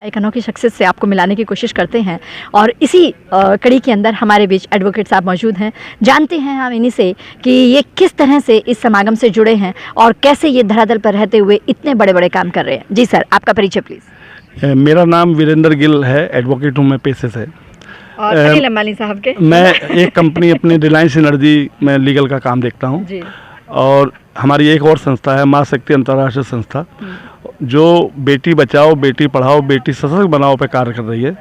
एक अनोखी शख्सियत से आपको मिलाने की कोशिश करते हैं और इसी कड़ी के अंदर हमारे बीच एडवोकेट साहब मौजूद हैं। जानते हैं हम इन्हीं से कि ये किस तरह से इस समागम से जुड़े हैं और कैसे ये धरातल पर रहते हुए इतने बड़े बड़े काम कर रहे हैं। जी सर, आपका परिचय प्लीज़। मेरा नाम वीरेंद्र गिल है, एडवोकेट हूँ मैं पेशे से। और अनिल अंबानी साहब के मैं एक कंपनी अपनी रिलायंस एनर्जी में लीगल का काम देखता हूँ जी। और हमारी एक और संस्था है माँ शक्ति अंतर्राष्ट्रीय संस्था, जो बेटी बचाओ बेटी पढ़ाओ बेटी सशक्त बनाओ पर कार्य कर रही है।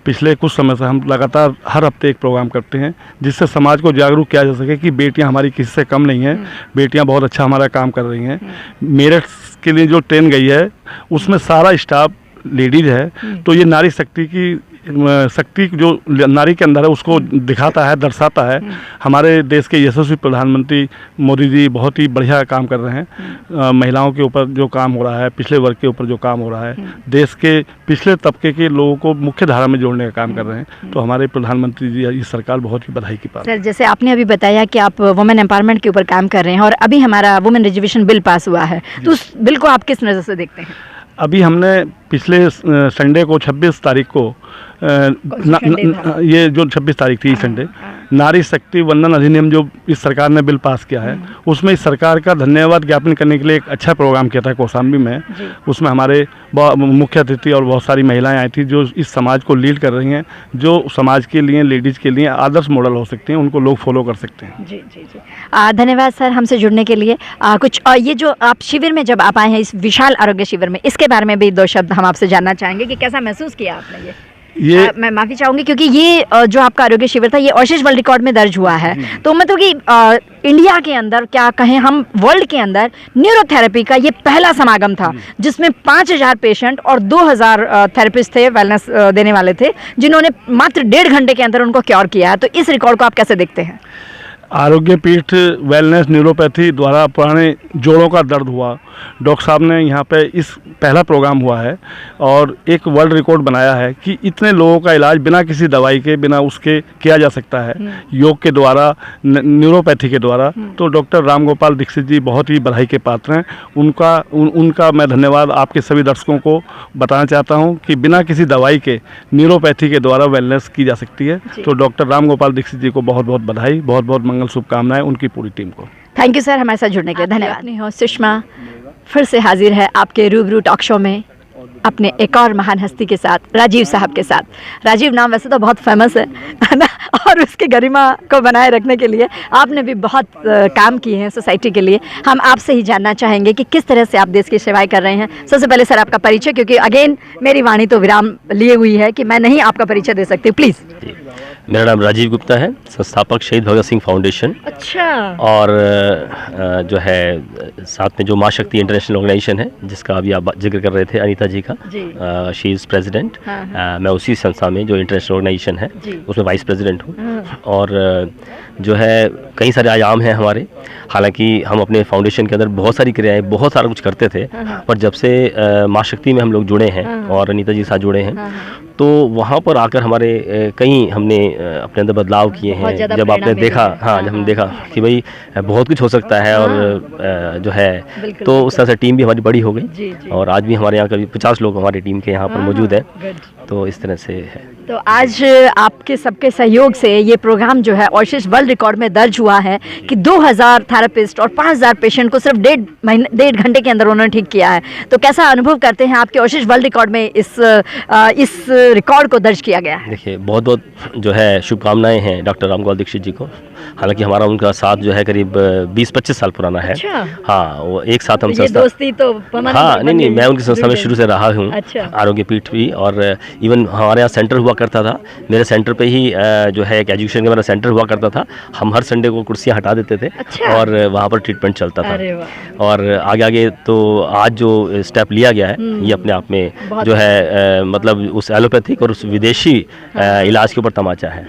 पिछले कुछ समय से हम लगातार हर हफ्ते एक प्रोग्राम करते हैं जिससे समाज को जागरूक किया जा सके कि बेटियां हमारी किसी से कम नहीं हैं, बेटियां बहुत अच्छा हमारा काम कर रही हैं। मेरठ के लिए जो ट्रेन गई है उसमें सारा स्टाफ लेडीज है, तो ये नारी शक्ति जो नारी के अंदर है उसको दिखाता है, दर्शाता है। हमारे देश के यशस्वी प्रधानमंत्री मोदी जी बहुत ही बढ़िया काम कर रहे हैं। महिलाओं के ऊपर जो काम हो रहा है, पिछले वर्ग के ऊपर जो काम हो रहा है, देश के पिछले तबके के लोगों को मुख्य धारा में जोड़ने का काम कर रहे हैं। तो हमारे प्रधानमंत्री जी इस सरकार बहुत ही बधाई की बात। सर, जैसे आपने अभी बताया कि आप वुमेन एम्पावरमेंट के ऊपर काम कर रहे हैं और अभी हमारा वुमेन रिजर्वेशन बिल पास हुआ है, तो उस बिल को आप किस नज़र से देखते हैं? अभी हमने पिछले संडे को 26 तारीख को ये जो 26 तारीख थी संडे, नारी शक्ति वंदन अधिनियम जो इस सरकार ने बिल पास किया है, उसमें इस सरकार का धन्यवाद ज्ञापन करने के लिए एक अच्छा प्रोग्राम किया था कौशाम्बी में। उसमें हमारे मुख्य अतिथि और बहुत सारी महिलाएं आई थी जो इस समाज को लीड कर रही हैं, जो समाज के लिए लेडीज़ के लिए आदर्श मॉडल हो सकते हैं, उनको लोग फॉलो कर सकते हैं। जी जी जी, धन्यवाद सर हमसे जुड़ने के लिए। कुछ ये जो आप शिविर में जब आप आए हैं, इस विशाल आरोग्य शिविर में, इसके बारे में भी दो शब्द हम आपसे जानना चाहेंगे कि कैसा महसूस किया आपने ये? मैं माफ़ी चाहूँगी क्योंकि ये जो आपका आरोग्य शिविर था ये ऑशिश वर्ल्ड रिकॉर्ड में दर्ज हुआ है, तो मतलब कि इंडिया के अंदर क्या कहें हम, वर्ल्ड के अंदर न्यूरोथेरेपी का ये पहला समागम था जिसमें 5000 पेशेंट और 2000 थेरेपिस्ट थे, वेलनेस देने वाले थे, जिन्होंने मात्र 1.5 घंटे के अंदर उनको क्योर किया है। तो इस रिकॉर्ड को आप कैसे देखते हैं? आरोग्य पीठ वेलनेस न्यूरोपैथी द्वारा पुराने जोड़ों का दर्द हुआ, डॉक्टर साहब ने यहाँ पे इस पहला प्रोग्राम हुआ है और एक वर्ल्ड रिकॉर्ड बनाया है कि इतने लोगों का इलाज बिना किसी दवाई के, बिना उसके किया जा सकता है योग के द्वारा, न्यूरोपैथी के द्वारा। तो डॉक्टर राम गोपाल दीक्षित जी बहुत ही बधाई के पात्र हैं। उनका मैं धन्यवाद आपके सभी दर्शकों को बताना चाहता हूँ कि बिना किसी दवाई के न्यूरोपैथी के द्वारा वेलनेस की जा सकती है। तो डॉक्टर राम गोपाल दीक्षित जी को बहुत बहुत बधाई, बहुत बहुत मंगल शुभकामनाएं उनकी पूरी टीम को। थैंक यू सर हमारे साथ जुड़ने के लिए, धन्यवाद। सुषमा फिर से हाजिर है आपके रूबरू टॉक शो में अपने एक और महान हस्ती के साथ, राजीव साहब के साथ। राजीव नाम वैसे तो बहुत फेमस है ना, और उसकी गरिमा को बनाए रखने के लिए आपने भी बहुत काम किए हैं सोसाइटी के लिए। हम आपसे ही जानना चाहेंगे कि किस तरह से आप देश की सेवाएं कर रहे हैं। सबसे पहले सर आपका परिचय, क्योंकि अगेन मेरी वाणी तो विराम लिए हुई है कि मैं नहीं आपका परिचय दे सकती, प्लीज़। मेरा नाम राजीव गुप्ता है, संस्थापक शहीद भगत सिंह फाउंडेशन। अच्छा। और जो है साथ में जो माँ शक्ति इंटरनेशनल ऑर्गेनाइजेशन है जिसका अभी आप जिक्र कर रहे थे अनीता जी का, शी इज़ प्रेसिडेंट। मैं उसी संस्था में जो इंटरनेशनल ऑर्गेनाइजेशन है उसमें वाइस प्रेसिडेंट हूँ। और जो है कई सारे आयाम हैं हमारे। हालांकि हम अपने फाउंडेशन के अंदर बहुत सारी क्रियाएं, बहुत सारा कुछ करते थे, पर जब से माँ शक्ति में हम लोग जुड़े हैं और अनीता जी के साथ जुड़े हैं, तो वहाँ पर आकर हमारे कई हमने अपने अंदर बदलाव किए हैं। जब आपने देखा, जब हमने देखा कि भाई बहुत कुछ हो सकता है और जो है, तो उस तरह से टीम भी हमारी बड़ी हो गई और आज भी हमारे यहाँ करीब 50 लोग हमारी टीम के यहाँ पर मौजूद हैं। तो इस तरह से है। तो आज आपके सबके सहयोग से ये प्रोग्राम जो है ऑशिश वर्ल्ड रिकॉर्ड में दर्ज हुआ है कि 2000 थेरेपिस्ट और 5000 पेशेंट को सिर्फ 1.5 घंटे के अंदर उन्होंने ठीक किया है। तो कैसा अनुभव करते हैं आपके ऑशिश वर्ल्ड रिकॉर्ड में इस रिकॉर्ड को दर्ज किया गया है? देखिए, बहुत बहुत जो है शुभकामनाएं हैं डॉक्टर राम गोपाल दीक्षित जी को। हालांकि हमारा उनका साथ जो है करीब 20-25 साल पुराना है। अच्छा। हाँ, वो एक साथ हम तो संस्था, दोस्ती तो नहीं, मैं उनकी संस्था में शुरू से रहा हूँ। अच्छा। आरोग्य पीठ भी, और इवन हमारे यहाँ सेंटर हुआ करता था। मेरे सेंटर पे ही जो है एक एजुकेशन का मेरा सेंटर हुआ करता था। हम हर संडे को कुर्सियाँ हटा देते थे। अच्छा। और वहाँ पर ट्रीटमेंट चलता था। अरे वाह। और आगे तो आज जो स्टेप लिया गया है ये अपने आप में जो है मतलब उस एलोपैथिक और उस विदेशी इलाज के ऊपर तमाचा है।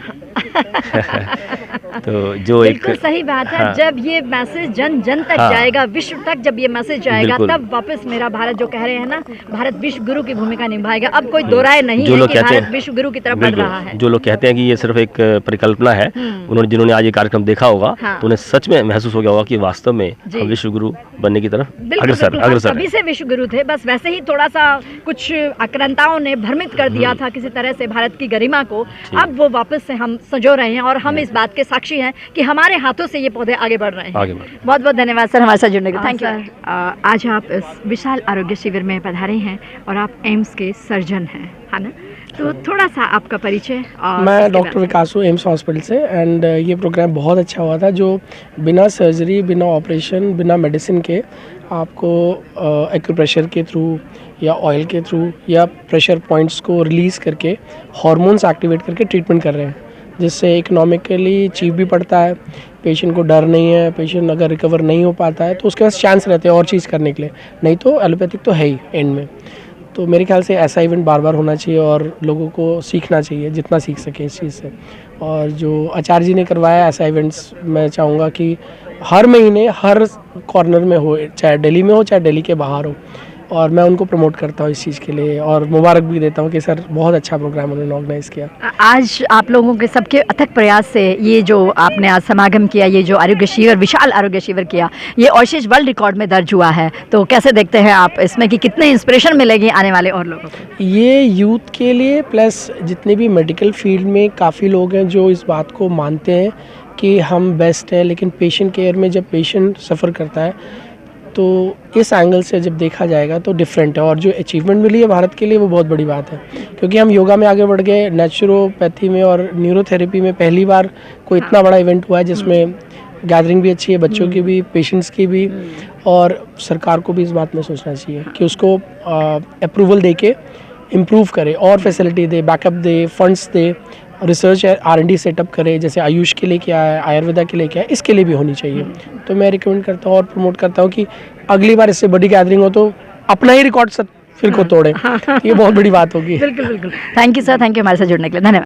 तो जो एक बिल्कुल सही बात है। हाँ। जब ये मैसेज जन जन तक हाँ। जाएगा, विश्व तक जब ये मैसेज जाएगा, बिल्कुल। तब वापस मेरा भारत जो कह रहे हैं ना, भारत विश्व गुरु की भूमिका निभाएगा। अब कोई दो राय नहीं जो है लोग कि कहते भारत हैं- विश्व गुरु की तरफ बढ़ बिल्कुल, रहा है। जो लोग कहते हैं कि ये सिर्फ एक परिकल्पना है, जिन्होंने आज ये कार्यक्रम देखा होगा, हाँ। तो उन्हें सच में महसूस हो गया होगा कि वास्तव में जी। हम विश्व गुरु बनने की तरफ बिल्कुल, अग्रसर बिल्कुल, हम अग्रसर सभी हैं। से विश्व गुरु थे, बस वैसे ही थोड़ा सा कुछ आक्रांताओं ने भ्रमित कर दिया था किसी तरह से भारत की गरिमा को। अब वो वापस से हम संजो रहे हैं और हम इस बात के साक्षी हैं कि हमारे हाथों से ये पौधे आगे बढ़ रहे हैं। आगे बढ़ रहे हैं। बहुत बहुत धन्यवाद सर हमारे साथ जुड़ने के लिए। Thank you. आज आप इस विशाल आरोग्य शिविर में पधारे हैं और आप एम्स के सर्जन हैं, है ना? तो थोड़ा सा आपका परिचय। और मैं डॉक्टर विकास हूँ एम्स हॉस्पिटल से, एंड ये प्रोग्राम बहुत अच्छा हुआ था, जो बिना सर्जरी, बिना ऑपरेशन, बिना मेडिसिन के आपको एक्यूप्रेशर के थ्रू या ऑयल के थ्रू या प्रेशर पॉइंट्स को रिलीज़ करके हार्मोन्स एक्टिवेट करके ट्रीटमेंट कर रहे हैं, जिससे इकोनॉमिकली चीप भी पड़ता है, पेशेंट को डर नहीं है, पेशेंट अगर रिकवर नहीं हो पाता है तो उसके पास चांस रहते हैं और चीज़ करने के लिए, नहीं तो एलोपैथिक तो है ही एंड में। तो मेरे ख्याल से ऐसा इवेंट बार बार होना चाहिए और लोगों को सीखना चाहिए जितना सीख सके इस चीज़ से। और जो आचार्य जी ने करवाया ऐसा इवेंट्स, मैं चाहूँगा कि हर महीने हर कॉर्नर में हो, चाहे दिल्ली में हो चाहे दिल्ली के बाहर हो, और मैं उनको प्रमोट करता हूँ इस चीज़ के लिए और मुबारक भी देता हूँ कि सर बहुत अच्छा प्रोग्राम उन्होंने ऑर्गेनाइज़ किया। आज आप लोगों के सबके अथक प्रयास से ये जो आपने आज समागम किया, ये जो आरोग्य शिविर, विशाल आरोग्य शिविर किया, ये ऑशिश वर्ल्ड रिकॉर्ड में दर्ज हुआ है। तो कैसे देखते हैं आप इसमें कि कितने इंस्पिरेशन मिलेगी आने वाले और लोगों को? ये यूथ के लिए, प्लस जितने भी मेडिकल फील्ड में काफ़ी लोग हैं जो इस बात को मानते हैं कि हम बेस्ट हैं, लेकिन पेशेंट केयर में जब पेशेंट सफ़र करता है तो इस एंगल से जब देखा जाएगा तो डिफरेंट है। और जो अचीवमेंट मिली है भारत के लिए वो बहुत बड़ी बात है, क्योंकि हम योगा में आगे बढ़ गए, नेचुरोपैथी में और न्यूरोथेरेपी में पहली बार कोई इतना बड़ा इवेंट हुआ है जिसमें गैदरिंग भी अच्छी है, बच्चों की भी, पेशेंट्स की भी, और सरकार को भी इस बात में सोचना चाहिए कि उसको अप्रूवल दे के इम्प्रूव करे और फैसिलिटी दे, बैकअप दे, फंड्स दे, रिसर्च R&D सेटअप करे, जैसे आयुष के लिए क्या है, आयुर्वेदा के लिए क्या है, इसके लिए भी होनी चाहिए। तो मैं रिकमेंड करता हूँ और प्रमोट करता हूँ कि अगली बार इससे बड़ी गैदरिंग हो तो अपना ही रिकॉर्ड फिर को तोड़े, ये बहुत बड़ी बात होगी। बिल्कुल बिल्कुल। Thank you sir, thank you हमारे साथ जुड़ने के लिए, धन्यवाद।